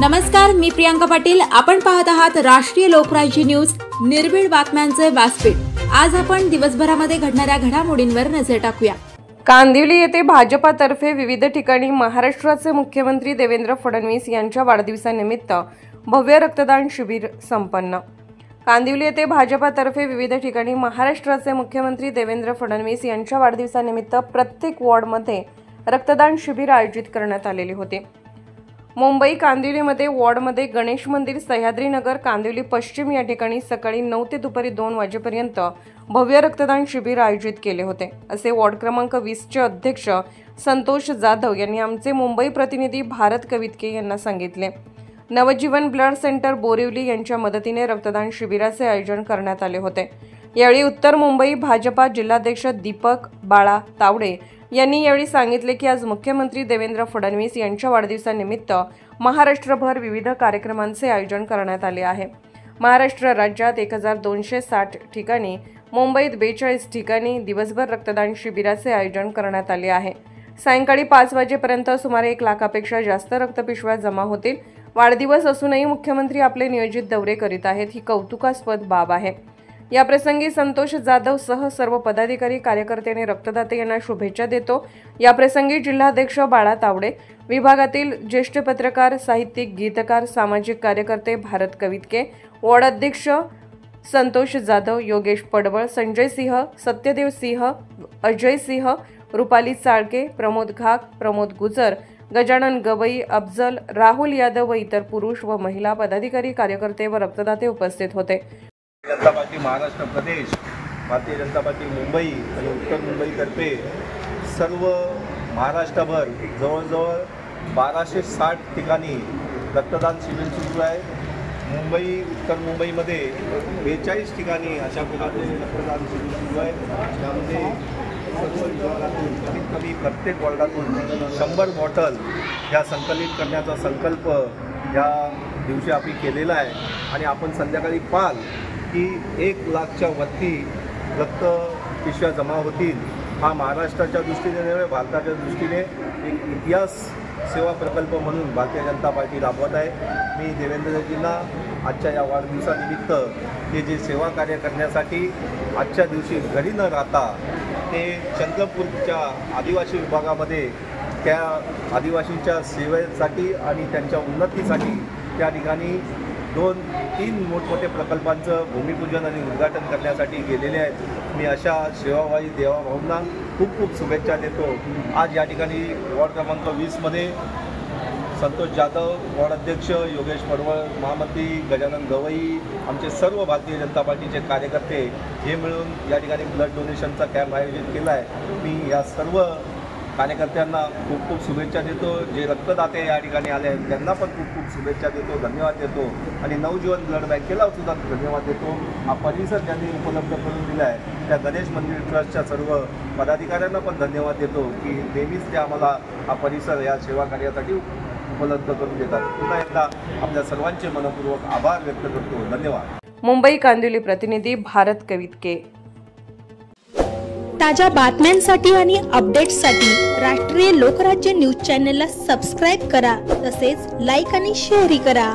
नमस्कार, मी प्रियांका पाटील। आपण पाहत आहात राष्ट्रीय लोकराज्य न्यूज, निर्भीड बातम्यांचे व्यासपीठ। आज आपण दिवसभरामध्ये घडणाऱ्या घडामोडींवर नजर टाकूया। कांदिवली येथे भाजपातर्फे विविध ठिकाणी महाराष्ट्राचे मुख्यमंत्री देवेंद्र फडणवीस यांच्या वाढदिवसानिमित्त भव्य रक्तदान शिबिर संपन्न। कांदिवली येथे भाजपातर्फे विविध ठिकाणी महाराष्ट्राचे मुख्यमंत्री देवेंद्र फडणवीस यांच्या वाढदिवसानिमित्त प्रत्येक वॉर्डमध्ये रक्तदान शिबिर आयोजित करण्यात आलेले होते। मुंबई कांदिवलीमध्ये वॉर्डमध्ये गणेश मंदिर, सह्याद्रीनगर, कांदिवली पश्चिम या ठिकाणी सकाळी 9 ते दुपारी 2 वाजेपर्यंत भव्य रक्तदान शिबिर आयोजित केले होते, असे वॉर्ड क्रमांक 20 चे अध्यक्ष संतोष जाधव यांनी आमचे मुंबई प्रतिनिधी भारत कवितके यांना सांगितले। नवजीवन ब्लड सेंटर बोरिवली यांच्या मदतीने रक्तदान शिबिराचे आयोजन करण्यात आले होते। यावेळी उत्तर मुंबई भाजपा जिल्हाध्यक्ष दीपक बाळा तावडे यांनी यावेळी सांगितले की आज मुख्यमंत्री देवेंद्र फडणवीस यांच्या वाढदिवसानिमित्त महाराष्ट्रभर विविध कार्यक्रमांचे आयोजन करण्यात आले आहे। महाराष्ट्र राज्यात 1260 ठिकाणी, मुंबईत 42 ठिकाणी दिवसभर रक्तदान शिबिराचे आयोजन करण्यात आले आहे। सायंकाळी 5 वाजेपर्यंत सुमारे 1 लाखापेक्षा जास्त रक्तपिशव्या जमा होतील। वाढदिवस असूनही मुख्यमंत्री आपले नियोजित दौरे करीत आहेत, ही कौतुकास्पद बाब आहे। या प्रसंगी संतोष जाधव सह सर्व पदाधिकारी, कार्यकर्ते आणि रक्तदाते यांना शुभेच्छा देतो। या प्रसंगी जिल्हाध्यक्ष बाळा तावडे, विभागातील ज्येष्ठ पत्रकार, साहित्यिक, गीतकार, सामाजिक कार्यकर्ते भारत कवितके, वॉर्ड अध्यक्ष संतोष जाधव, योगेश पडवळ, संजय सिंह, सत्यदेव सिंह, अजय सिंह, रुपाली चाळके, प्रमोद घाक, प्रमोद गुजर, गजानन गवई, अफजल, राहुल यादव व इतर पुरुष व महिला पदाधिकारी, कार्यकर्ते व रक्तदाते उपस्थित होते। जनता पार्टी महाराष्ट्र प्रदेश, भारतीय जनता पार्टी मुंबई आणि उत्तर मुंबईतर्फे सर्व महाराष्ट्रभर जवळजवळ 1260 ठिकाणी रक्तदान शिबिर सुरू आहे। मुंबई उत्तर मुंबईमध्ये 42 ठिकाणी अशा प्रकारचे रक्तदान शिबिर सुरू आहे। त्यामध्ये सर्व विभागातून कमीत कमी प्रत्येक वॉर्डातून 100 बॉटल ह्या संकलित करण्याचा संकल्प या दिवशी आम्ही केलेला आहे आणि आपण संध्याकाळी पाहाल की 1 लाखच्या वरती रक्त पिशव्या जमा होतील। हा महाराष्ट्राच्या दृष्टीने नव्हे, भारताच्या दृष्टीने एक इतिहास सेवा प्रकल्प म्हणून भारतीय जनता पार्टी राबवत आहे। मी देवेंद्रजींना आजच्या या वाढदिवसानिमित्त ते जे सेवा कार्य करण्यासाठी आजच्या दिवशी घरी न राहता ते चंद्रपूरच्या आदिवासी विभागामध्ये त्या आदिवासींच्या सेवेसाठी आणि त्यांच्या उन्नतीसाठी त्या ठिकाणी 2-3 मोठमोठे प्रकल्पांचं भूमिपूजन आणि उद्घाटन करण्यासाठी गेलेले आहेत। मी अशा सेवाभावी देवाभाऊंना खूप खूप शुभेच्छा देतो। आज या ठिकाणी वॉर्ड क्रमांक 20मध्ये संतोष जाधव, वॉर्ड अध्यक्ष योगेश पडवळ, महामंत्री गजानन गवई, आमचे सर्व भारतीय जनता पार्टीचे कार्यकर्ते हे मिळून या ठिकाणी ब्लड डोनेशनचा कॅम्प आयोजित केला आहे। मी या सर्व कार्यकर्त्यांना खूप खूप शुभेच्छा देतो। जे रक्तदाते या ठिकाणी आले आहेत त्यांना पण खूप खूप शुभेच्छा देतो, धन्यवाद देतो आणि नवजीवन ब्लड बँकेला सुद्धा धन्यवाद देतो। हा परिसर ज्यांनी उपलब्ध करून दिला आहे त्या गणेश मंदिर ट्रस्टच्या सर्व पदाधिकाऱ्यांना पण धन्यवाद देतो की नेहमीच ते आम्हाला हा परिसर या सेवा कार्यासाठी उपलब्ध करून देतात। पुन्हा एकदा आपल्या सर्वांचे मनपूर्वक आभार व्यक्त करतो, धन्यवाद। मुंबई कांदिवली प्रतिनिधी भारत कवितके। ताज्या बातम्यांसाठी आणि अपडेट्ससाठी राष्ट्रीय लोकराज्य न्यूज चॅनलला सबस्क्राईब करा, तसेच लाईक आणि शेअरही करा।